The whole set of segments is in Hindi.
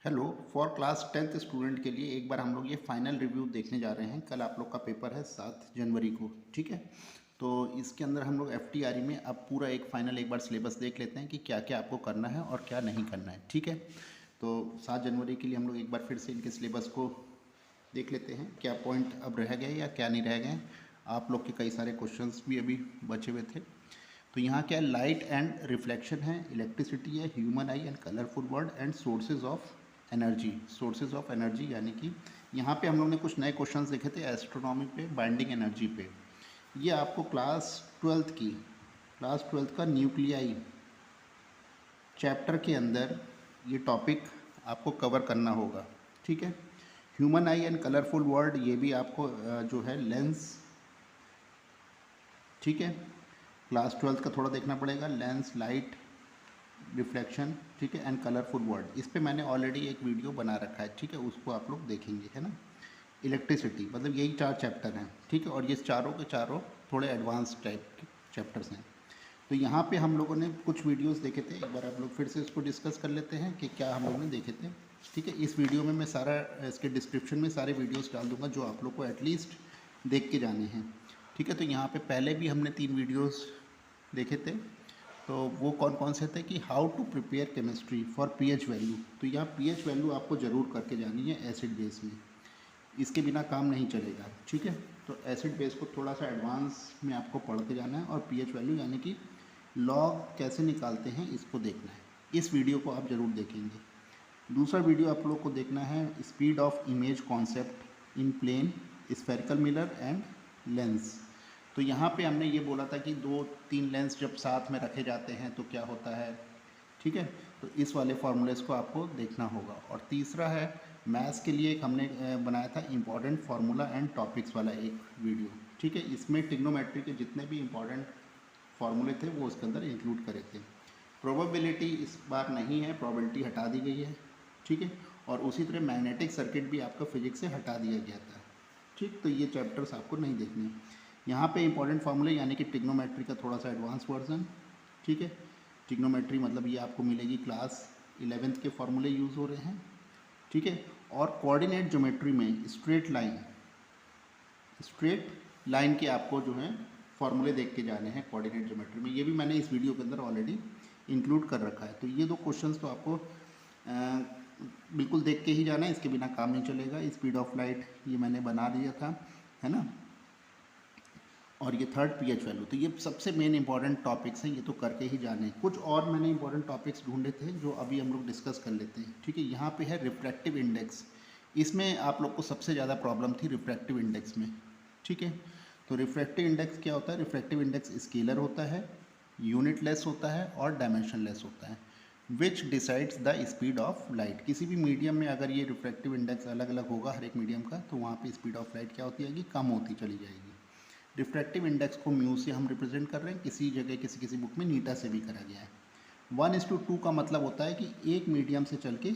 Hello for class 10th student के लिए एक बार हम लोग ये फाइनल रिव्यू देखने जा रहे हैं। कल आप लोग का पेपर है 7 जनवरी को, ठीक है। तो इसके अंदर हम लोग FTRE में अब पूरा एक फाइनल एक बार सिलेबस देख लेते हैं कि क्या क्या आपको करना है और क्या नहीं करना है, ठीक है। तो 7 जनवरी के लिए हम लोग एक बार फिर से इनके सिलेबस को देख लेते हैं, क्या पॉइंट अब रह गए या क्या नहीं रह गए। आप लोग के कई सारे क्वेश्चंस भी अभी बचे हुए थे। तो यहाँ क्या है, लाइट एंड रिफ्लेक्शन है, इलेक्ट्रिसिटी है, human I and colourful word and sources of energy. Sources of energy यानी कि यहाँ पे हम लोग ने कुछ नए क्वेश्चंस देखे थे एस्ट्रोनॉमी पे, बाइंडिंग एनर्जी पे। ये आपको क्लास ट्वेल्थ का न्यूक्लियाई चैप्टर के अंदर ये टॉपिक आपको कवर करना होगा, ठीक है। Human I and colourful word, ये भी आपको जो है लेंस, ठीक है। क्लास 12th का थोड़ा देखना पड़ेगा, लेंस, लाइट, रिफ्लेक्शन, ठीक है, एंड कलरफुल वर्ड। इस पे मैंने ऑलरेडी एक वीडियो बना रखा है, ठीक है, उसको आप लोग देखेंगे, है ना। इलेक्ट्रिसिटी, मतलब यही 4 चैप्टर हैं, ठीक है, और ये चारों के चारों थोड़े एडवांस टाइप के चैप्टर्स हैं। तो यहाँ पे हम लोगों ने कुछ वीडियोस देखे थे, एक बार आप लोग फिर से इसको डिस्कस कर लेते हैं कि क्या हम लोगों ने देखे थे, ठीक है। इस वीडियो में मैं सारा इसके डिस्क्रिप्शन में सारे वीडियोस डाल दूंगा जो आप लोग को एटलीस्ट देख के जाने हैं, ठीक है। तो यहाँ पे पहले भी हमने 3 वीडियोस देखे थे। तो वो कौन कौन से थे कि how to prepare chemistry for pH value. तो यहाँ पीएच वैल्यू आपको ज़रूर करके जानी है एसिड बेस में, इसके बिना काम नहीं चलेगा, ठीक है। तो एसिड बेस को थोड़ा सा एडवांस में आपको पढ़ के जाना है और पीएच वैल्यू यानी कि लॉग कैसे निकालते हैं इसको देखना है। इस वीडियो को आप ज़रूर देखेंगे। दूसरा वीडियो आप लोग को देखना है speed of image concept in plane, spherical mirror and lens. तो यहाँ पे हमने ये बोला था कि 2-3 लेंस जब साथ में रखे जाते हैं तो क्या होता है, ठीक है। तो इस वाले फार्मूलेस को आपको देखना होगा। और तीसरा है मैथ्स के लिए एक हमने बनाया था इम्पॉर्टेंट फार्मूला एंड टॉपिक्स वाला एक वीडियो, ठीक है। इसमें ट्रिग्नोमेट्री के जितने भी इम्पॉर्टेंट फार्मूले थे वो उसके अंदर इंक्लूड करे थे। प्रोबेबिलिटी इस बार नहीं है, प्रोबेबिलिटी हटा दी गई है, ठीक है। और उसी तरह मैग्नेटिक सर्किट भी आपका फिजिक्स से हटा दिया गया था, ठीक। तो ये चैप्टर्स आपको नहीं देखने। यहाँ पे इंपॉर्टेंट फार्मूले यानी कि ट्रिग्नोमेट्री का थोड़ा सा एडवांस वर्जन, ठीक है। ट्रिग्नोमेट्री मतलब ये आपको मिलेगी क्लास 11th के फार्मूले यूज़ हो रहे हैं, ठीक है। और कोऑर्डिनेट ज्योमेट्री में स्ट्रेट लाइन के आपको जो है फार्मूले देख के जाने हैं कोऑर्डिनेट ज्योमेट्री में। ये भी मैंने इस वीडियो के अंदर ऑलरेडी इंक्लूड कर रखा है। तो ये 2 क्वेश्चंस तो आपको बिल्कुल देख के ही जाना है, इसके बिना काम नहीं चलेगा। स्पीड ऑफ लाइट ये मैंने बना दिया था, है ना। और ये थर्ड पीएच वैल्यू। तो ये सबसे मेन इंपॉर्टेंट टॉपिक्स हैं, ये तो करके ही जाने। कुछ और मैंने इंपॉर्टेंट टॉपिक्स ढूंढे थे जो अभी हम लोग डिस्कस कर लेते हैं, ठीक है। यहाँ पे है रिफ्रैक्टिव इंडेक्स। इसमें आप लोग को सबसे ज़्यादा प्रॉब्लम थी रिफ्रैक्टिव इंडेक्स में, ठीक है। तो रिफ्रैक्टिव इंडेक्स क्या होता है, रिफ्रैक्टिव इंडेक्स स्केलर होता है, यूनिटलेस होता है और डायमेंशनलेस होता है। विच decides the speed of light. किसी भी मीडियम में अगर ये रिफ्रैक्टिव इंडेक्स अलग अलग होगा हर एक मीडियम का, तो वहाँ पे स्पीड ऑफ लाइट क्या होती जाएगी, कम होती चली जाएगी। रिफ्रैक्टिव इंडेक्स को म्यू से हम रिप्रेजेंट कर रहे हैं, किसी जगह किसी किसी बुक में नीटा से भी करा गया है। 1:2 का मतलब होता है कि एक मीडियम से चल के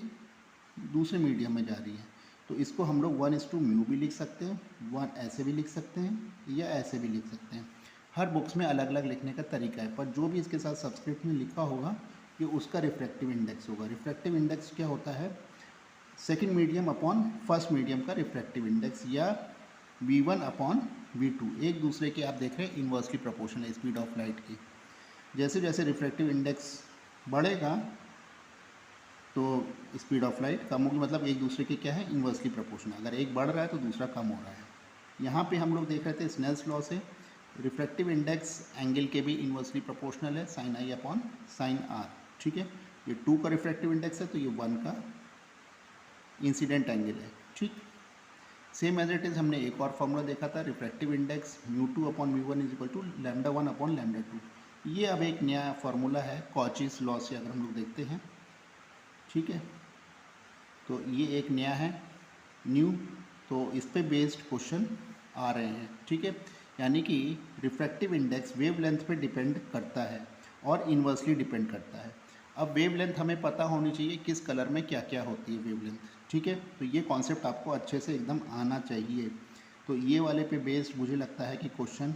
दूसरे मीडियम में जा रही है। तो इसको हम लोग 1:μ भी लिख सकते हैं, 1 ऐसे भी लिख सकते हैं या ऐसे भी लिख सकते हैं। हर बुक्स में अलग अलग लिखने का तरीका है, पर जो भी इसके साथ सब्सक्रिप्ट में लिखा होगा ये उसका रिफ्रैक्टिव इंडेक्स होगा। रिफ्रैक्टिव इंडेक्स क्या होता है, second medium upon first medium का रिफ्रैक्टिव इंडेक्स, या V1 अपॉन V2। एक दूसरे के आप देख रहे हैं इन्वर्सली प्रोपोर्शनल है स्पीड ऑफ लाइट की। जैसे जैसे रिफ्रैक्टिव इंडेक्स बढ़ेगा तो स्पीड ऑफ लाइट कम होगी, मतलब एक दूसरे के क्या है, इन्वर्सली प्रोपोर्शनल। अगर एक बढ़ रहा है तो दूसरा कम हो रहा है। यहाँ पे हम लोग देख रहे थे स्नेल्स लॉ से रिफ्रैक्टिव इंडेक्स एंगल के भी इन्वर्सली प्रोपोर्शनल है, sin I upon sin R, ठीक है। ये 2 का रिफ्रैक्टिव इंडेक्स है तो ये 1 का इंसिडेंट एंगल है, ठीक। सेम एज इट इज़ हमने एक और फार्मूला देखा था, refractive index μ2 upon μ1 is equal to λ1 upon λ2। ये अब एक नया फार्मूला है कॉचीज लॉ से अगर हम लोग देखते हैं, ठीक है। तो ये एक नया है न्यू, तो इस पे बेस्ड क्वेश्चन आ रहे हैं, ठीक है। यानी कि रिफ्रैक्टिव इंडेक्स वेवलेंथ पे डिपेंड करता है और इन्वर्सली डिपेंड करता है। अब वेवलेंथ हमें पता होनी चाहिए किस कलर में क्या क्या होती है वेवलेंथ, ठीक है। तो ये कॉन्सेप्ट आपको अच्छे से एकदम आना चाहिए। तो ये वाले पे बेस्ड मुझे लगता है कि क्वेश्चन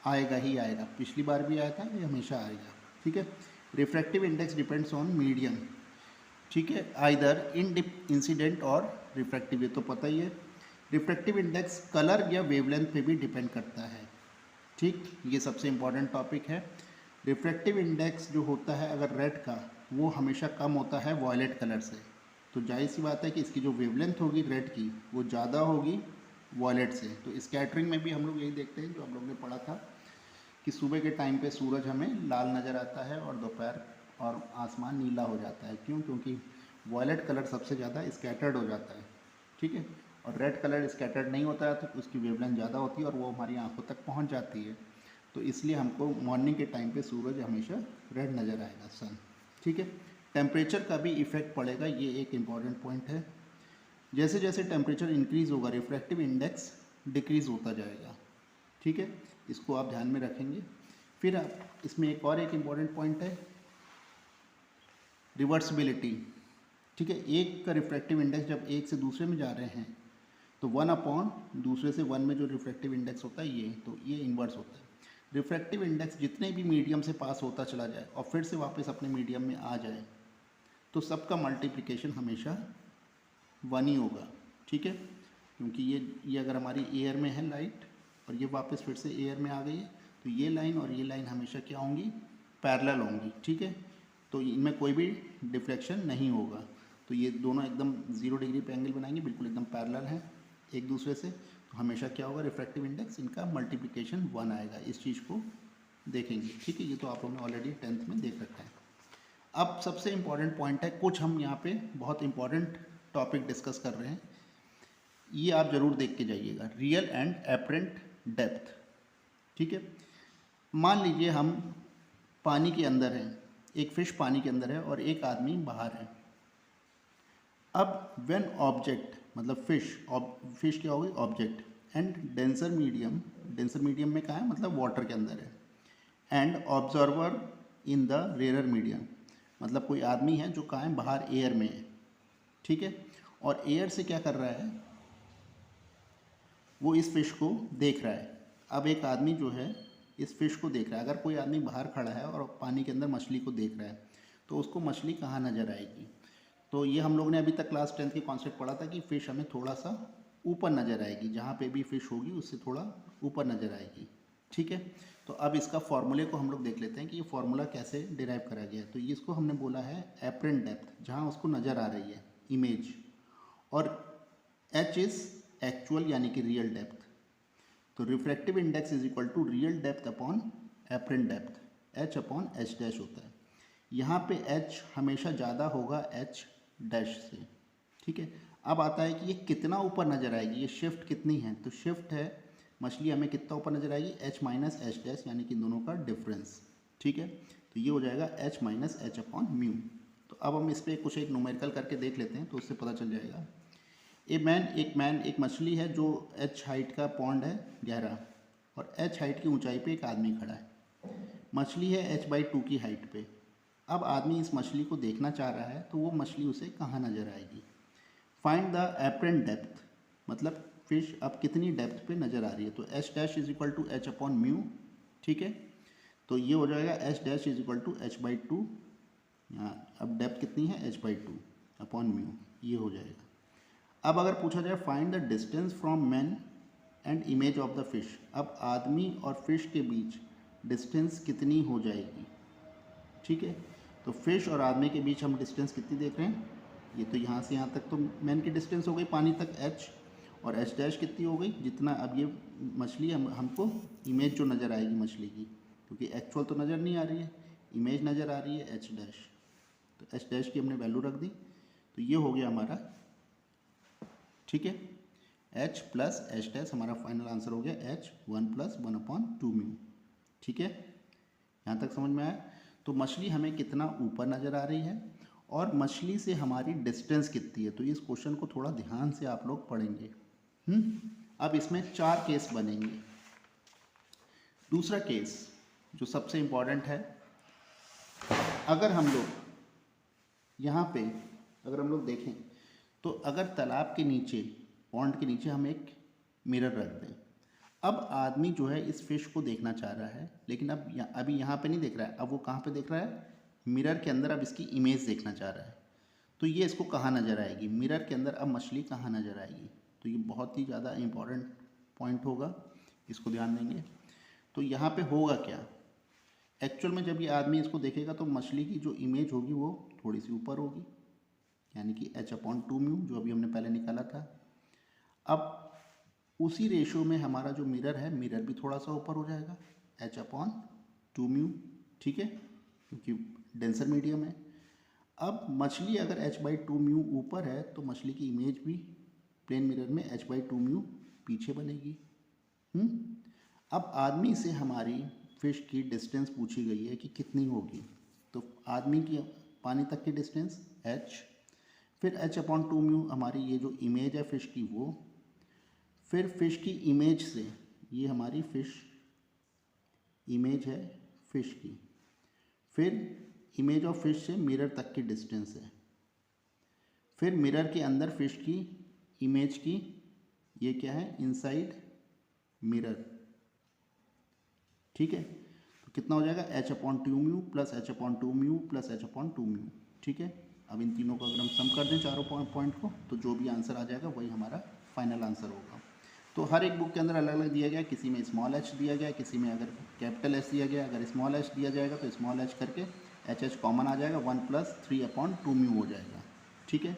आएगा ही आएगा, पिछली बार भी आया था, ये हमेशा आएगा, ठीक है। Refractive index depends on medium. ठीक है, आइदर इंसिडेंट और रिफ्रैक्टिव, ये तो पता ही है। रिफ्रैक्टिव इंडेक्स कलर या वेवलेंथ पे भी डिपेंड करता है। ठीक, ये सबसे इम्पॉर्टेंट टॉपिक है। रिफ्रैक्टिव इंडेक्स जो होता है अगर रेड का, वो हमेशा कम होता है वॉयलेट कलर से। तो जाहिर सी बात है कि इसकी जो वेवलेंथ होगी रेड की वो ज़्यादा होगी वॉयलेट से। तो स्कैटरिंग में भी हम लोग यही देखते हैं जो हम लोग ने पढ़ा था कि सुबह के टाइम पे सूरज हमें लाल नज़र आता है और दोपहर और आसमान नीला हो जाता है। क्यों? क्योंकि वॉयलेट कलर सबसे ज़्यादा स्कैटर्ड हो जाता है। ठीक है, और रेड कलर स्कैटर्ड नहीं होता है तो उसकी वेवलेंथ ज़्यादा होती है और वो हमारी आंखों तक पहुंच जाती है। तो इसलिए हमको मॉर्निंग के टाइम पे सूरज हमेशा रेड नज़र आएगा, सन। ठीक है, टेम्परेचर का भी इफ़ेक्ट पड़ेगा, ये एक इम्पॉर्टेंट पॉइंट है। जैसे जैसे टेम्परेचर इंक्रीज़ होगा रिफ्रैक्टिव इंडेक्स डिक्रीज़ होता जाएगा। ठीक है, इसको आप ध्यान में रखेंगे। फिर आप इसमें एक इम्पॉर्टेंट पॉइंट है रिवर्सिबिलिटी। ठीक है, एक का रिफ्रैक्टिव इंडेक्स जब एक से दूसरे में जा रहे हैं तो 1 अपॉन दूसरे से 1 में जो रिफ्रैक्टिव इंडेक्स होता है ये, तो ये इन्वर्स होता है। रिफ्रैक्टिव इंडेक्स जितने भी मीडियम से पास होता चला जाए और फिर से वापस अपने मीडियम में आ जाए तो सबका मल्टीप्लिकेशन हमेशा 1 ही होगा। ठीक है, क्योंकि ये अगर हमारी एयर में है लाइट और ये वापस फिर से एयर में आ गई है तो ये लाइन और ये लाइन हमेशा क्या होंगी? पैरेलल होंगी। ठीक है, तो इनमें कोई भी डिफ्लेक्शन नहीं होगा। तो ये दोनों एकदम 0 डिग्री पे एंगल बनाएंगे, बिल्कुल एकदम पैरेलल हैं एक दूसरे से। तो हमेशा क्या होगा? रिफ्रैक्टिव इंडेक्स इनका मल्टीप्लिकेशन 1 आएगा। इस चीज़ को देखेंगे। ठीक है, ये तो आप लोगों ने ऑलरेडी 10th में देख रखा है। अब सबसे इम्पॉर्टेंट पॉइंट है, कुछ हम यहाँ पे बहुत इम्पॉर्टेंट टॉपिक डिस्कस कर रहे हैं, ये आप ज़रूर देख के जाइएगा। Real and apparent depth. ठीक है, मान लीजिए हम पानी के अंदर हैं, एक फिश पानी के अंदर है और एक आदमी बाहर है। अब व्हेन ऑब्जेक्ट मतलब फिश क्या होगी? ऑब्जेक्ट, एंड डेंसर मीडियम में कहाँ है? मतलब वाटर के अंदर है। And observer in the rare medium, मतलब कोई आदमी है जो कहाँ है? बाहर एयर में है। ठीक है, और एयर से क्या कर रहा है? वो इस फिश को देख रहा है। अब एक आदमी जो है इस फिश को देख रहा है। अगर कोई आदमी बाहर खड़ा है और पानी के अंदर मछली को देख रहा है तो उसको मछली कहाँ नज़र आएगी? तो ये हम लोग ने अभी तक क्लास 10th के कॉन्सेप्ट पढ़ा था कि फ़िश हमें थोड़ा सा ऊपर नज़र आएगी, जहाँ पे भी फ़िश होगी उससे थोड़ा ऊपर नज़र आएगी। ठीक है, तो अब इसका फॉर्मूले को हम लोग देख लेते हैं कि ये फार्मूला कैसे डिराइव करा गया है। तो ये इसको हमने बोला है एपरेंट डेप्थ, जहाँ उसको नज़र आ रही है इमेज, और एच इज़ एक्चुअल यानी कि रियल डेप्थ। तो refractive index is equal to real depth upon apparent depth, h upon h dash होता है। यहाँ पे एच हमेशा ज़्यादा होगा एच डैश से। ठीक है, अब आता है कि ये कितना ऊपर नज़र आएगी, ये शिफ्ट कितनी है? तो शिफ्ट है मछली हमें कितना ऊपर नज़र आएगी? एच माइनस एच डैश, यानी कि दोनों का डिफरेंस। ठीक है, तो ये हो जाएगा H minus H upon mu. तो अब हम इस पर कुछ एक न्यूमेरिकल करके देख लेते हैं तो उससे पता चल जाएगा। एक मछली है जो एच हाइट का पॉन्ड है गहरा, और एच हाइट की ऊंचाई पे एक आदमी खड़ा है। मछली है h/2 की हाइट पे। अब आदमी इस मछली को देखना चाह रहा है तो वो मछली उसे कहाँ नज़र आएगी? फाइंड द एपरेंट डेप्थ, मतलब फिश अब कितनी डेप्थ पे नज़र आ रही है? तो h dash is equal to h upon mu. ठीक है, तो ये हो जाएगा h dash is equal to h/2, यहाँ अब डेप्थ कितनी है? h/2 अपॉन म्यू, ये हो जाएगा। अब अगर पूछा जाए find the distance from man and image of the fish, अब आदमी और फिश के बीच डिस्टेंस कितनी हो जाएगी? ठीक है, तो फिश और आदमी के बीच हम डिस्टेंस कितनी देख रहे हैं? ये तो यहाँ से यहाँ तक तो मैन की डिस्टेंस हो गई पानी तक h, और एच डैश कितनी हो गई? जितना अब ये मछली हमको इमेज जो नज़र आएगी मछली की, क्योंकि एक्चुअल तो नज़र नहीं आ रही है, इमेज नज़र आ रही है एच डैश, तो एच डैश की हमने वैल्यू रख दी। तो ये हो गया हमारा, ठीक है, h प्लस एच डैश हमारा फाइनल आंसर हो गया h 1 + 1/2 म्यू। ठीक है, यहाँ तक समझ में आया? तो मछली हमें कितना ऊपर नज़र आ रही है और मछली से हमारी डिस्टेंस कितनी है। तो इस क्वेश्चन को थोड़ा ध्यान से आप लोग पढ़ेंगे। अब इसमें 4 केस बनेंगे। दूसरा केस जो सबसे इम्पॉर्टेंट है, अगर हम लोग यहाँ पे अगर हम लोग देखें तो अगर तालाब के नीचे, पॉन्ड के नीचे हम एक मिरर रख दें, अब आदमी जो है इस फिश को देखना चाह रहा है, लेकिन अब अभी यहाँ पे नहीं देख रहा है, अब वो कहाँ पे देख रहा है? मिरर के अंदर अब इसकी इमेज देखना चाह रहा है। तो ये इसको कहाँ नज़र आएगी, मिरर के अंदर अब मछली कहाँ नज़र आएगी। तो ये बहुत ही ज़्यादा इम्पॉर्टेंट पॉइंट होगा, इसको ध्यान देंगे। तो यहाँ पे होगा क्या, एक्चुअल में जब ये आदमी इसको देखेगा तो मछली की जो इमेज होगी वो थोड़ी सी ऊपर होगी, यानी कि h/2μ जो अभी हमने पहले निकाला था। अब उसी रेशो में हमारा जो मिरर है, मिरर भी थोड़ा सा ऊपर हो जाएगा, h/2μ, ठीक है, क्योंकि डेंसर मीडियम है। अब मछली अगर h/2μ ऊपर है तो मछली की इमेज भी प्लेन मिरर में h/2μ पीछे बनेगी। अब आदमी से हमारी फिश की डिस्टेंस पूछी गई है कि कितनी होगी, तो आदमी की पानी तक की डिस्टेंस h, फिर h/2μ हमारी ये जो इमेज है फिश की वो, फिर फिश की इमेज से, ये हमारी फिश इमेज है फिश की, फिर इमेज ऑफ फिश से मिरर तक की डिस्टेंस है, फिर मिरर के अंदर फिश की इमेज की, ये क्या है, इनसाइड मिरर, ठीक है। तो कितना हो जाएगा, h/2μ plus h/2μ plus h/2μ, ठीक है। अब इन तीनों को अगर हम सम कर दें चारों पॉइंट को, तो जो भी आंसर आ जाएगा वही हमारा फाइनल आंसर होगा। तो हर एक बुक के अंदर अलग अलग दिया गया, किसी में स्मॉल h दिया गया, किसी में अगर कैपिटल H दिया गया, अगर स्मॉल h दिया जाएगा तो स्मॉल h करके h कॉमन आ जाएगा, 1 + 3/2μ हो जाएगा, ठीक है।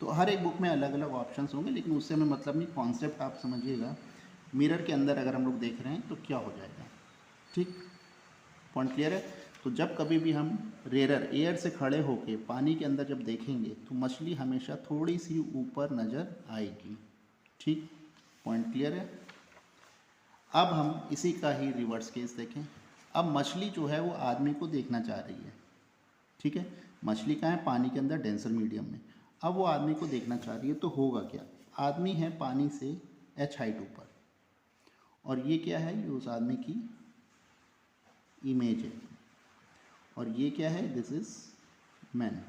तो हर एक बुक में अलग अलग ऑप्शंस होंगे, लेकिन उससे हमें मतलब नहीं, कॉन्सेप्ट आप समझिएगा। मिरर के अंदर अगर हम लोग देख रहे हैं तो क्या हो जाएगा, ठीक, पॉइंट क्लियर है। तो जब कभी भी हम रेयर एयर से खड़े होके पानी के अंदर जब देखेंगे तो मछली हमेशा थोड़ी सी ऊपर नज़र आएगी, ठीक, पॉइंट क्लियर है। अब हम इसी का ही रिवर्स केस देखें। अब मछली जो है वो आदमी को देखना चाह रही है, ठीक है, मछली कहाँ है, पानी के अंदर डेंसर मीडियम में। अब वो आदमी को देखना चाह रही है, तो होगा क्या, आदमी है पानी से h हाइट ऊपर, और ये क्या है, ये उस आदमी की इमेज है, और ये क्या है, दिस इज मैन।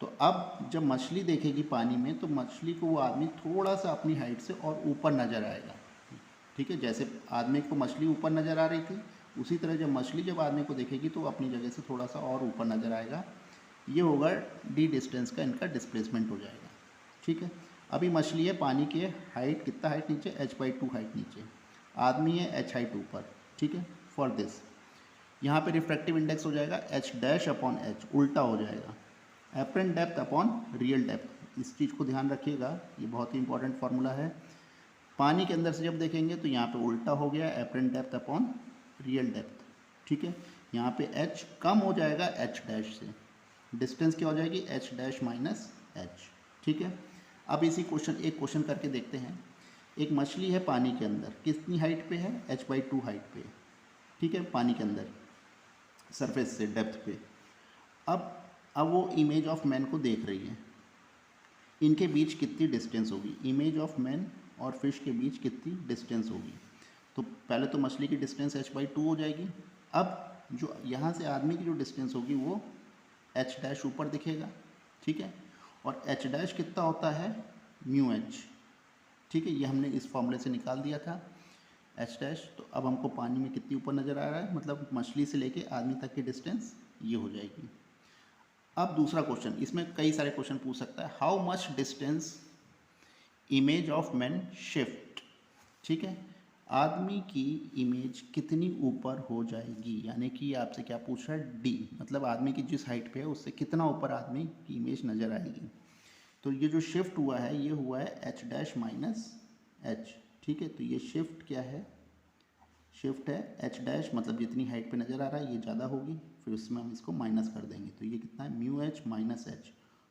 तो अब जब मछली देखेगी पानी में, तो मछली को वो आदमी थोड़ा सा अपनी हाइट से और ऊपर नज़र आएगा, ठीक है। जैसे आदमी को मछली ऊपर नज़र आ रही थी, उसी तरह जब मछली जब आदमी को देखेगी तो अपनी जगह से थोड़ा सा और ऊपर नज़र आएगा। ये होगा d डिस्टेंस का इनका डिस्प्लेसमेंट हो जाएगा, ठीक है। अभी मछली है पानी की हाइट, कितना हाइट नीचे, h/2 हाइट नीचे, आदमी है h हाइट ऊपर, ठीक है। फॉर दिस यहाँ पे रिफ्रैक्टिव इंडेक्स हो जाएगा h'/h, उल्टा हो जाएगा, apparent depth upon real depth. इस चीज़ को ध्यान रखिएगा, ये बहुत ही इंपॉर्टेंट फार्मूला है। पानी के अंदर से जब देखेंगे तो यहाँ पे उल्टा हो गया, apparent depth upon real depth, ठीक है। यहाँ पे h कम हो जाएगा h' से, डिस्टेंस क्या हो जाएगी, h' माइनस h, ठीक है। अब इसी एक क्वेश्चन करके देखते हैं। एक मछली है पानी के अंदर, कितनी हाइट पे है, h/2 हाइट पे, ठीक है, पानी के अंदर सरफेस से डेप्थ पे। अब वो इमेज ऑफ मैन को देख रही है, इनके बीच कितनी डिस्टेंस होगी, इमेज ऑफ मैन और फिश के बीच कितनी डिस्टेंस होगी। तो पहले तो मछली की डिस्टेंस h/2 हो जाएगी। अब जो यहाँ से आदमी की जो डिस्टेंस होगी वो h' ऊपर दिखेगा, ठीक है, और h' कितना होता है, μh, ठीक है, ये हमने इस फॉर्मूले से निकाल दिया था h'। तो अब हमको पानी में कितनी ऊपर नज़र आ रहा है, मतलब मछली से लेके आदमी तक की डिस्टेंस ये हो जाएगी। अब दूसरा क्वेश्चन, इसमें कई सारे क्वेश्चन पूछ सकता है, how much distance image of man shift, ठीक है, आदमी की इमेज कितनी ऊपर हो जाएगी, यानी कि आपसे क्या पूछ रहा है, d, मतलब आदमी की जिस हाइट पे है उससे कितना ऊपर आदमी की इमेज नज़र आएगी। तो ये जो शिफ्ट हुआ है ये हुआ है h' माइनस h, ठीक है। तो ये शिफ्ट क्या है, शिफ्ट है h', मतलब जितनी हाइट पे नज़र आ रहा है ये ज़्यादा होगी, फिर उसमें हम इसको माइनस कर देंगे, तो ये कितना है, μh माइनस h।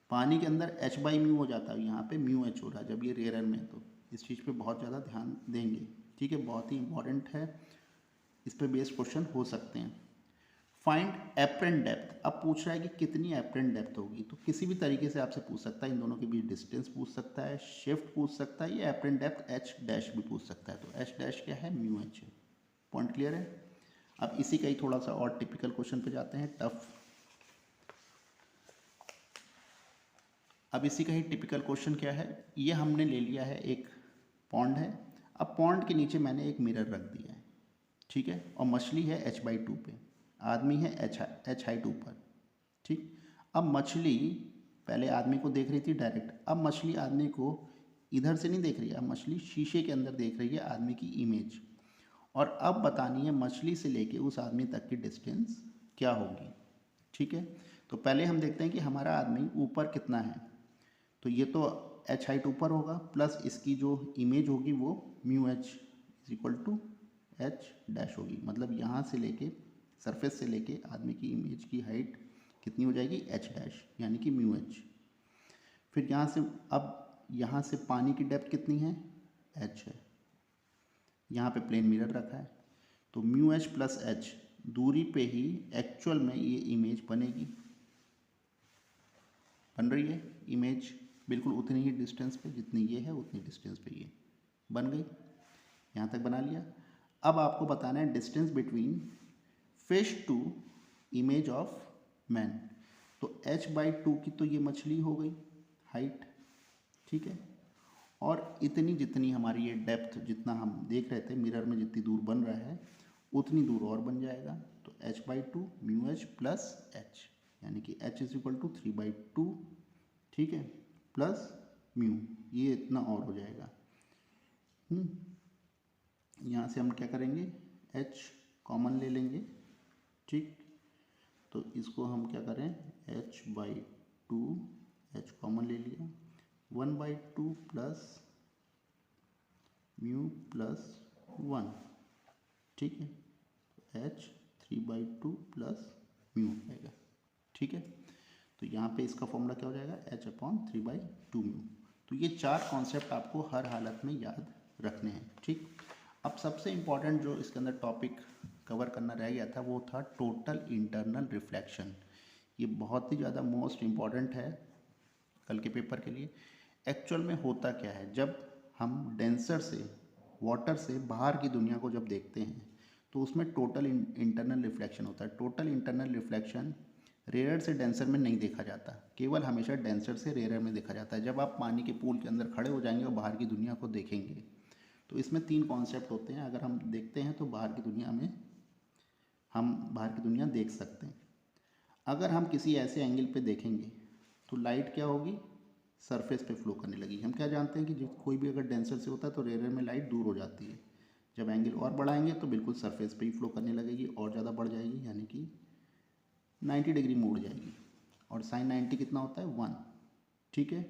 पानी के अंदर h/μ हो जाता है, यहाँ पे μh हो रहा है जब ये रेयर में, तो इस चीज़ पे बहुत ज़्यादा ध्यान देंगे, ठीक है, बहुत ही इंपॉर्टेंट है, इस पे बेस्ड क्वेश्चन हो सकते हैं। फाइंड एपरेंट डेप्थ, अब पूछ रहा है कि कितनी एपरेंट डेप्थ होगी, तो किसी भी तरीके से आपसे पूछ सकता है, इन दोनों के बीच डिस्टेंस पूछ सकता है, शिफ्ट पूछ सकता है, या एपरेंट डेप्थ h' भी पूछ सकता है। तो h' क्या है, μh है, पॉइंट क्लियर है। अब इसी का ही थोड़ा सा और टिपिकल क्वेश्चन पे जाते हैं, टफ। अब इसी का ही टिपिकल क्वेश्चन क्या है, ये हमने ले लिया है, एक पॉन्ड है, अब पॉन्ड के नीचे मैंने एक मिरर रख दिया है, ठीक है, और मछली है h/2 पे, आदमी है h हाइट ऊपर, ठीक। अब मछली पहले आदमी को देख रही थी डायरेक्ट, अब मछली आदमी को इधर से नहीं देख रही है, अब मछली शीशे के अंदर देख रही है आदमी की इमेज, और अब बतानी है मछली से लेके उस आदमी तक की डिस्टेंस क्या होगी। ठीक है, तो पहले हम देखते हैं कि हमारा आदमी ऊपर कितना है, तो ये तो एच हाइट ऊपर होगा प्लस इसकी जो इमेज होगी वो mu h is equal to h dash होगी, मतलब यहाँ से लेके सरफेस से लेके आदमी की इमेज की हाइट कितनी हो जाएगी, एच डैश यानी कि म्यू एच। फिर यहाँ से अब यहाँ से पानी की डेप्थ कितनी है, एच है, यहाँ पे प्लेन मिरर रखा है, तो म्यू एच प्लस एच दूरी पे ही एक्चुअल में ये इमेज बनेगी, बन रही है इमेज बिल्कुल उतनी ही डिस्टेंस पे जितनी ये है उतनी डिस्टेंस पे ये बन गई। यहाँ तक बना लिया। अब आपको बताना है distance between fish to image of man, तो h/2 की तो ये मछली हो गई हाइट, ठीक है, और इतनी जितनी हमारी ये डेप्थ जितना हम देख रहे थे मिरर में जितनी दूर बन रहा है उतनी दूर और बन जाएगा, तो h/2 mu H plus H यानी कि h इज इक्वल टू 3/2, ठीक है, प्लस म्यू, ये इतना और हो जाएगा। यहाँ से हम क्या करेंगे, h कॉमन ले लेंगे, ठीक, तो इसको हम क्या करें h/2, h कॉमन ले लिया, 1/2 प्लस म्यू प्लस 1, ठीक है, h 3/2 प्लस म्यू आएगा, ठीक है, तो यहाँ पे इसका फॉर्मूला क्या हो जाएगा h/3/2 म्यू। तो ये चार कॉन्सेप्ट आपको हर हालत में याद रखने हैं, ठीक। अब सबसे इम्पॉर्टेंट जो इसके अंदर टॉपिक कवर करना रह गया था वो था टोटल इंटरनल रिफ्लेक्शन। ये बहुत ही ज़्यादा मोस्ट इम्पॉर्टेंट है कल के पेपर के लिए। एक्चुअल में होता क्या है, जब हम डेंसर से वाटर से बाहर की दुनिया को जब देखते हैं तो उसमें टोटल इंटरनल रिफ्लेक्शन होता है। टोटल इंटरनल रिफ्लेक्शन रेयर से डेंसर में नहीं देखा जाता, केवल हमेशा डेंसर से रेयर में देखा जाता है। जब आप पानी के पूल के अंदर खड़े हो जाएंगे और बाहर की दुनिया को देखेंगे तो इसमें तीन कॉन्सेप्ट होते हैं। अगर हम देखते हैं तो बाहर की दुनिया में हम बाहर की दुनिया देख सकते हैं। अगर हम किसी ऐसे एंगल पे देखेंगे तो लाइट क्या होगी, सरफेस पे फ्लो करने लगी। हम क्या जानते हैं कि जो कोई भी अगर डेंसर से होता है तो रेयर में लाइट दूर हो जाती है, जब एंगल और बढ़ाएंगे तो बिल्कुल सरफेस पे ही फ्लो करने लगेगी और ज़्यादा बढ़ जाएगी, यानी कि 90 डिग्री मुड़ जाएगी। और साइन 90 कितना होता है 1, ठीक है,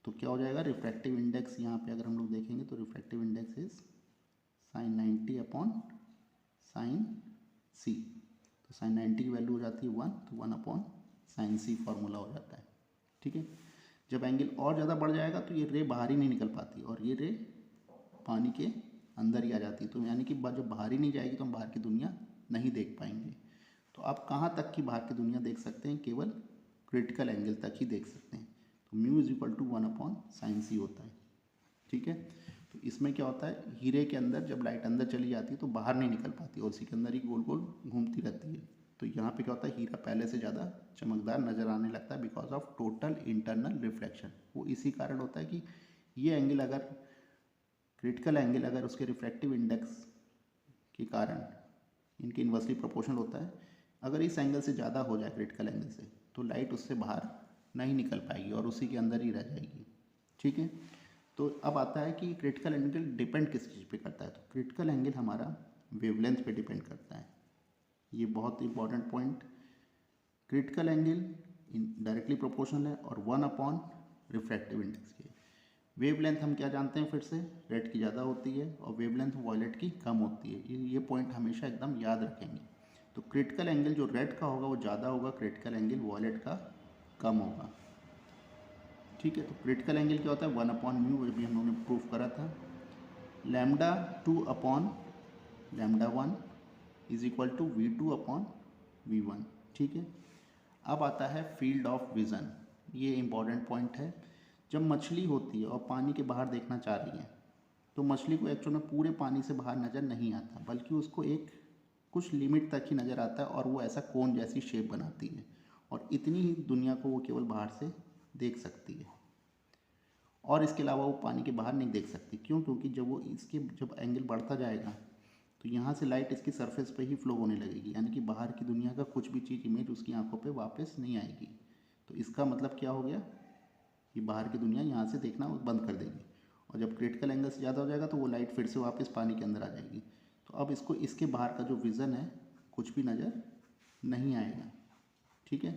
तो क्या हो जाएगा रिफ्रैक्टिव इंडेक्स, यहाँ पे अगर हम लोग देखेंगे तो refractive index is sine 90 upon sine C, तो साइन 90 की वैल्यू हो जाती है 1, तो 1 अपॉन साइन सी फार्मूला हो जाता है, ठीक है। जब एंगल और ज़्यादा बढ़ जाएगा तो ये रे बाहर ही नहीं निकल पाती और ये रे पानी के अंदर ही आ जाती है, तो यानी कि जब बाहर ही नहीं जाएगी तो हम बाहर की दुनिया नहीं देख पाएंगे। तो आप कहाँ तक की बाहर की दुनिया देख सकते हैं, केवल क्रिटिकल एंगल तक ही देख सकते हैं, तो mu is equal to 1 upon sine C होता है, ठीक है। तो इसमें क्या होता है, हीरे के अंदर जब लाइट अंदर चली जाती है तो बाहर नहीं निकल पाती और इसी के अंदर ही गोल गोल घूमती रहती है। तो यहाँ पे क्या होता है, हीरा पहले से ज़्यादा चमकदार नज़र आने लगता है because of total internal reflection. वो इसी कारण होता है कि ये एंगल अगर क्रिटिकल एंगल अगर उसके रिफ्रैक्टिव इंडेक्स के कारण इनके इन्वर्सली प्रोपोर्शनल होता है, अगर इस एंगल से ज़्यादा हो जाए क्रिटिकल एंगल से तो लाइट उससे बाहर नहीं निकल पाएगी और उसी के अंदर ही रह जाएगी, ठीक है। तो अब आता है कि क्रिटिकल एंगल डिपेंड किस चीज़ पे करता है, तो क्रिटिकल एंगल हमारा वेवलेंथ पे डिपेंड करता है। ये बहुत important point, critical angle directly proportional है और 1 अपॉन रिफ्रैक्टिव इंडेक्स के। वेवलेंथ हम क्या जानते हैं, फिर से रेड की ज़्यादा होती है और वेवलेंथ वॉयलेट की कम होती है। ये पॉइंट हमेशा एकदम याद रखेंगे। तो क्रिटिकल एंगल जो रेड का होगा वो ज़्यादा होगा, क्रिटिकल एंगल वॉयलेट का कम होगा, ठीक है। तो क्रिटिकल एंगल क्या होता है 1 अपॉन म्यू, अभी हम लोगों ने प्रूफ करा था। Lambda 2 upon lambda 1 is equal to V2 upon V1, ठीक है। अब आता है फील्ड ऑफ विज़न, ये इंपॉर्टेंट पॉइंट है। जब मछली होती है और पानी के बाहर देखना चाह रही है तो मछली को एक्चुअल में पूरे पानी से बाहर नज़र नहीं आता, बल्कि उसको एक कुछ लिमिट तक ही नज़र आता है और वो ऐसा कोन जैसी शेप बनाती है और इतनी ही दुनिया को वो केवल बाहर से देख सकती है और इसके अलावा वो पानी के बाहर नहीं देख सकती। क्यों? क्योंकि जब वो इसके जब एंगल बढ़ता जाएगा तो यहाँ से लाइट इसकी सरफेस पे ही फ्लो होने लगेगी, यानी कि बाहर की दुनिया का कुछ भी चीज़ इमेज उसकी आंखों पे वापस नहीं आएगी। तो इसका मतलब क्या हो गया, ये बाहर की दुनिया यहाँ से देखना बंद कर देगी, और जब क्रिटिकल एंगल से ज़्यादा हो जाएगा तो वो लाइट फिर से वापस पानी के अंदर आ जाएगी। तो अब इसको इसके बाहर का जो विज़न है कुछ भी नज़र नहीं आएगा, ठीक है।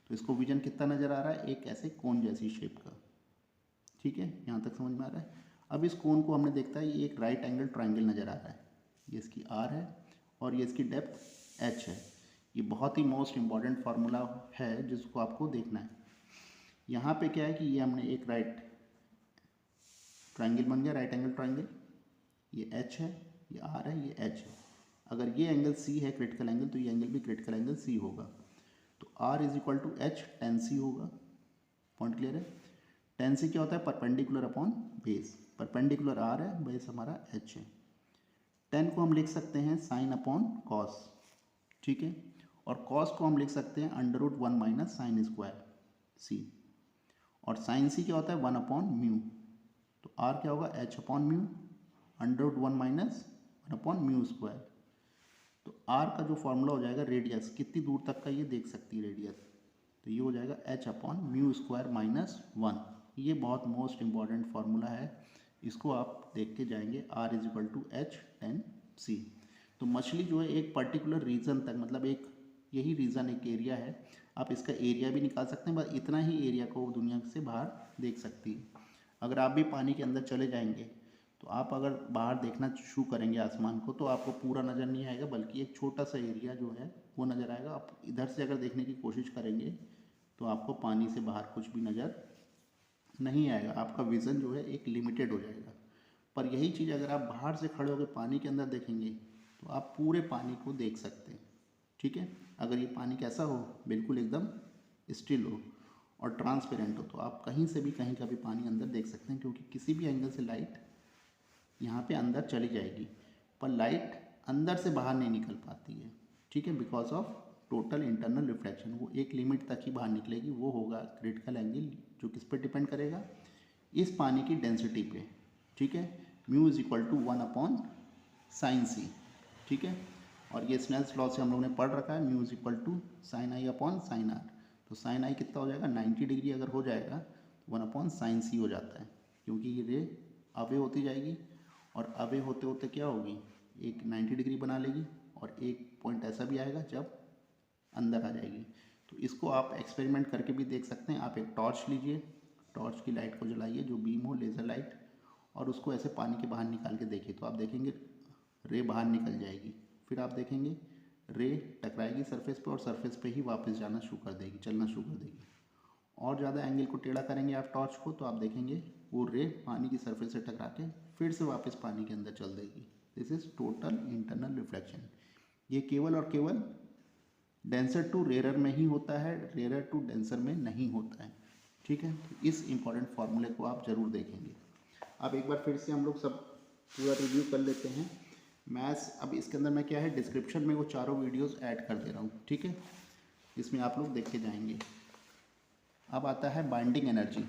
तो इसको विजन कितना नज़र आ रहा है, एक ऐसे कोन जैसी शेप का, ठीक है, यहाँ तक समझ में आ रहा है। अब इस कोन को हमने देखता है ये एक राइट एंगल ट्रायंगल नज़र आ रहा है, ये इसकी आर है और ये इसकी डेप्थ एच है। ये बहुत ही मोस्ट इम्पॉर्टेंट फार्मूला है जिसको आपको देखना है। यहाँ पे क्या है कि ये हमने एक राइट ट्रायंगल बन गया, राइट एंगल ट्रायंगल, ये एच है, ये आर है, ये एच है। अगर ये एंगल सी है क्रिटिकल एंगल, तो ये एंगल भी क्रिटिकल एंगल सी होगा। तो R is equal to H tan C होगा। पॉइंट क्लियर है। टेन सी क्या होता है, perpendicular upon base, perpendicular R है, बेस हमारा एच है। टेन को हम लिख सकते हैं साइन अपॉन कॉस, ठीक है, और कॉस को हम लिख सकते हैं under root one minus sine square C, और साइन सी क्या होता है वन अपॉन म्यू। तो आर क्या होगा, H upon mu under root one minus one upon mu square. तो आर का जो फॉर्मूला हो जाएगा, रेडियस कितनी दूर तक का ये देख सकती है रेडियस, तो ये हो जाएगा H upon mu square minus one. ये बहुत मोस्ट इम्पॉर्टेंट फार्मूला है, इसको आप देख के जाएंगे, R is equal to H tan C. तो मछली जो है एक पर्टिकुलर रीजन तक, मतलब एक यही रीजन एक एरिया है, आप इसका एरिया भी निकाल सकते हैं, बस इतना ही एरिया को दुनिया से बाहर देख सकती है। अगर आप भी पानी के अंदर चले जाएंगे तो आप अगर बाहर देखना शुरू करेंगे आसमान को, तो आपको पूरा नज़र नहीं आएगा, बल्कि एक छोटा सा एरिया जो है वो नज़र आएगा। आप इधर से अगर देखने की कोशिश करेंगे तो आपको पानी से बाहर कुछ भी नज़र नहीं आएगा, आपका विज़न जो है एक लिमिटेड हो जाएगा। पर यही चीज़ अगर आप बाहर से खड़े होकर पानी के अंदर देखेंगे तो आप पूरे पानी को देख सकते हैं, ठीक है। अगर ये पानी कैसा हो, बिल्कुल एकदम स्टिल हो और ट्रांसपेरेंट हो, तो आप कहीं से भी कहीं का भी पानी अंदर देख सकते हैं, क्योंकि किसी भी एंगल से लाइट यहाँ पे अंदर चली जाएगी, पर लाइट अंदर से बाहर नहीं निकल पाती है, ठीक है, because of total internal reflection. वो एक लिमिट तक ही बाहर निकलेगी, वो होगा क्रिटिकल एंगल, जो किस पर डिपेंड करेगा, इस पानी की डेंसिटी पे, ठीक है। Mu is equal to one upon sine C, ठीक है, और ये स्नेल्स लॉ से हम लोगों ने पढ़ रखा है, mu is equal to sine i upon sine r. तो साइन आई कितना हो जाएगा, 90 डिग्री अगर हो जाएगा तो वन अपॉन साइन सी हो जाता है, क्योंकि ये रे अवे होती जाएगी, और अवे होते होते क्या होगी, एक 90 डिग्री बना लेगी, और एक पॉइंट ऐसा भी आएगा जब अंदर आ जाएगी। तो इसको आप एक्सपेरिमेंट करके भी देख सकते हैं। आप एक टॉर्च लीजिए, टॉर्च की लाइट को जलाइए, जो बीम हो लेज़र लाइट, और उसको ऐसे पानी के बाहर निकाल के देखिए, तो आप देखेंगे रे बाहर निकल जाएगी, फिर आप देखेंगे रे टकराएगी सरफेस पे, और सरफेस पे ही वापस जाना शुरू कर देगी, चलना शुरू कर देगी। और ज़्यादा एंगल को टेढ़ा करेंगे आप टॉर्च को, तो आप देखेंगे वो रे पानी की सरफेस से टकरा के फिर से वापस पानी के अंदर चल देगी। This is total internal reflection. ये केवल और केवल डेंसर टू रेयर में ही होता है, रेयर टू डेंसर में नहीं होता है, ठीक है। तो इस इंपॉर्टेंट फार्मूले को आप ज़रूर देखेंगे। अब एक बार फिर से हम लोग सब पूरा रिव्यू कर लेते हैं। मैथ्स अब इसके अंदर मैं क्या है, डिस्क्रिप्शन में वो चारों वीडियोस ऐड कर दे रहा हूँ, ठीक है, इसमें आप लोग देख के जाएंगे। अब आता है बाइंडिंग एनर्जी।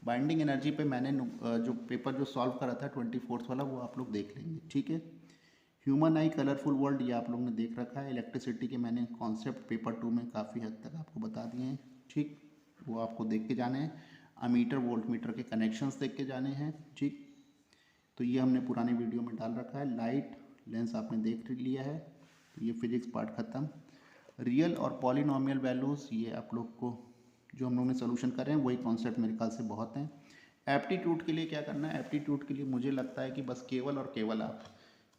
बाइंडिंग एनर्जी पे मैंने जो पेपर जो सॉल्व करा था 24th वाला, वो आप लोग देख लेंगे, ठीक है। ह्यूमन आई कलरफुल वर्ल्ड, ये आप लोगों ने देख रखा है। इलेक्ट्रिसिटी के मैंने कॉन्सेप्ट पेपर 2 में काफ़ी हद तक आपको बता दिए हैं, ठीक, वो आपको देख के जाने हैं। अमीटर वोल्ट मीटर के कनेक्शंस देख के जाने हैं, ठीक। तो ये हमने पुराने वीडियो में डाल रखा है। लाइट लेंस आपने देख लिया है, तो ये फिजिक्स पार्ट ख़त्म। रियल और पॉलिनोमियल वैल्यूज़, ये आप लोग को जो हम लोग ने सोल्यूशन कर रहे हैं वही कॉन्सेप्ट मेरे ख्याल से बहुत हैं। एप्टीट्यूड के लिए क्या करना है, एप्टीट्यूड के लिए मुझे लगता है कि बस केवल और केवल आप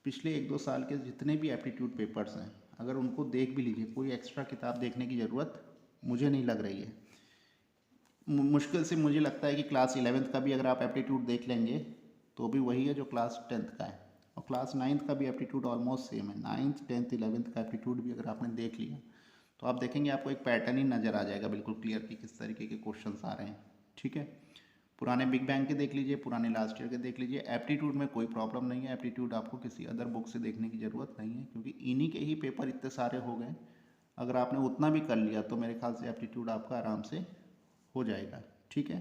पिछले 1-2 साल के जितने भी एप्टीट्यूड पेपर्स हैं, अगर उनको देख भी लीजिए, कोई एक्स्ट्रा किताब देखने की ज़रूरत मुझे नहीं लग रही है। मुश्किल से मुझे लगता है कि क्लास 11th का भी अगर आप एप्टीट्यूड देख लेंगे तो भी वही है जो क्लास 10th का है, और क्लास 9th का भी एप्टीट्यूड ऑलमोस्ट सेम है। 9th 10th 11th का एप्टीट्यूड भी अगर आपने देख लिया तो आप देखेंगे आपको एक पैटर्न ही नज़र आ जाएगा बिल्कुल क्लियर कि किस तरीके के क्वेश्चंस आ रहे हैं, ठीक है। पुराने बिग बैंग के देख लीजिए, पुराने लास्ट ईयर के देख लीजिए। एप्टीट्यूड में कोई प्रॉब्लम नहीं है, एप्टीट्यूड आपको किसी अदर बुक से देखने की ज़रूरत नहीं है, क्योंकि इन्हीं के ही पेपर इतने सारे हो गए। अगर आपने उतना भी कर लिया तो मेरे ख्याल से एप्टीट्यूड आपका आराम से हो जाएगा, ठीक है।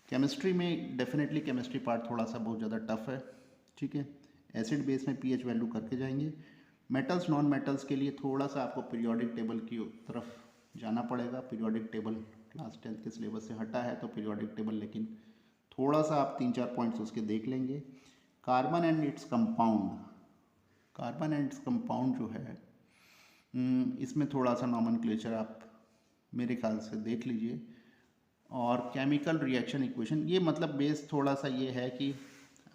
केमिस्ट्री में डेफिनेटली केमिस्ट्री पार्ट थोड़ा सा बहुत ज़्यादा टफ है, ठीक है। एसिड बेस में पीएच वैल्यू करके जाएंगे। मेटल्स नॉन मेटल्स के लिए थोड़ा सा आपको पीरियोडिक टेबल की तरफ जाना पड़ेगा, पीरियोडिक टेबल क्लास 10th के सिलेबस से हटा है तो पीरियोडिक टेबल, लेकिन थोड़ा सा आप 3-4 पॉइंट्स उसके देख लेंगे। Carbon and its compound, carbon and its compound जो है इसमें थोड़ा सा नॉमेनक्लेचर आप मेरे ख्याल से देख लीजिए। और केमिकल रिएक्शन इक्वेशन, ये मतलब बेस थोड़ा सा ये है कि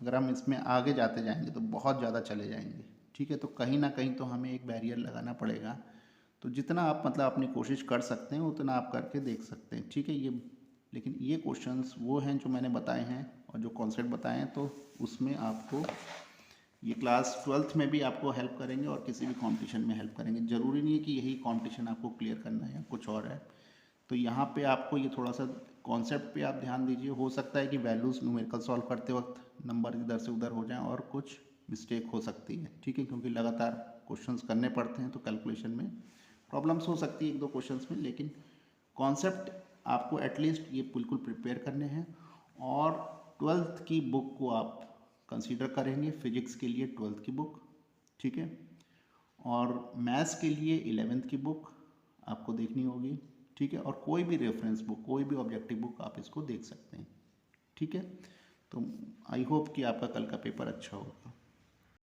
अगर हम इसमें आगे जाते जाएंगे तो बहुत ज़्यादा चले जाएंगे, ठीक है। तो कहीं ना कहीं तो हमें एक बैरियर लगाना पड़ेगा। तो जितना आप मतलब अपनी कोशिश कर सकते हैं उतना आप करके देख सकते हैं, ठीक है। ये लेकिन ये क्वेश्चंस वो हैं जो मैंने बताए हैं और जो कॉन्सेप्ट बताए हैं, तो उसमें आपको ये क्लास 12th में भी आपको हेल्प करेंगे और किसी भी कंपटीशन में हेल्प करेंगे। ज़रूरी नहीं है कि यही कंपटीशन आपको क्लियर करना है या कुछ और है। तो यहाँ पे आपको ये थोड़ा सा कॉन्सेप्ट पे आप ध्यान दीजिए। हो सकता है कि वैल्यूज़ न्यूमेरिकल सॉल्व करते वक्त नंबर इधर से उधर हो जाएं और कुछ मिस्टेक हो सकती है, ठीक है, क्योंकि लगातार क्वेश्चंस करने पड़ते हैं तो कैलकुलेशन में प्रॉब्लम्स हो सकती है 1-2 क्वेश्चंस में। लेकिन कॉन्सेप्ट आपको एटलीस्ट ये बिल्कुल प्रिपेयर करने हैं। और 12th की बुक को आप कंसीडर करेंगे, फिजिक्स के लिए 12th की बुक, ठीक है। और मैथ्स के लिए 11th की बुक आपको देखनी होगी, ठीक है। और कोई भी रेफरेंस बुक, कोई भी ऑब्जेक्टिव बुक आप इसको देख सकते हैं, ठीक है। तो आई होप कि आपका कल का पेपर अच्छा होगा।